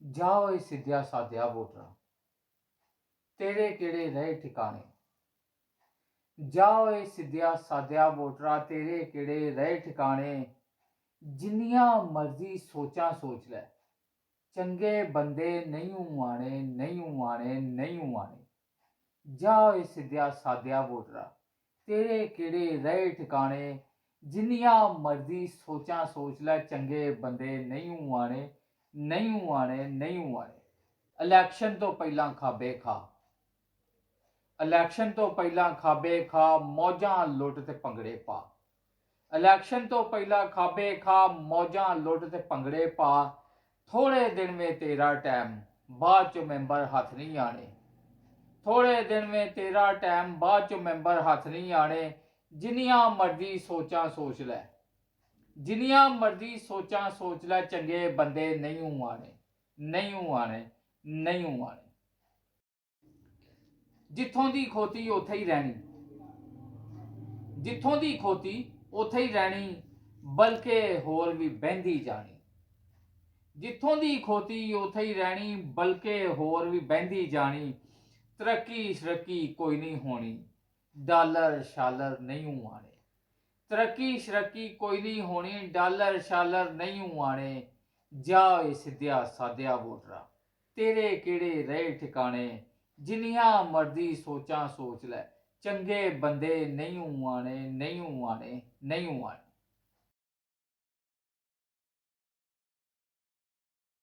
जाओ ए सिद्धिया साध्या वोटरा तेरे केड़े रहे ठिकाने। जाओ ए सिद्धिया साध्या वोटरा तेरे केड़े रहे ठिकाने। जिन्नियां मर्जी सोचा सोच लै चंगे बंदे नहीं आने नहीं आने नहीं आने। जाओ ए सिद्धिया साध्या वोटरा तेरे केड़े रहे ठिकाने। जिन्नियां मर्जी सोचा सोच लै चंगे बंदे नहीं आने नहीं आने नहीं आने। इलैक्शन तो पहला खाबे खा, इलैक्शन तो पहला खाबे खा मौजां लुट ते भंगड़े पा। इलैक्शन तो पहला खाबे खा मौजां लुट ते भंगड़े पा। थोड़े दिन में तेरा टाइम बाद चो मैंबर हथ नहीं आने। थोड़े दिन में तेरा टाइम बाद चो मैंबर हथ नहीं आने। जिन्नियां मर्जी सोचा सोच लै, जिन्नियां मर्जी सोचा सोच लै चंगे बंदे नहीं आने नहीं आने नहीं आने। जिथों दी खोती उत्थे ही रहनी, जिथों दी खोती उत्थे ही रहनी बल्कि होर भी बहंदी जानी। जिथों दी खोती उत्थे ही रहनी बल्कि होर भी बहंदी जानी। तरक्की शरक्की कोई नहीं होनी डॉलर शालर नहीं आने। तरक्की शरक्की कोई नहीं होनी डॉलर शालर नहीं आने। जाओ ए सिद्धिया साध्या वोटरा तेरे केड़े रहे ठिकाने। जिन्नियां मर्जी सोचा सोच लै चंगे बंदे नहीं आने नहीं आने नहीं आने।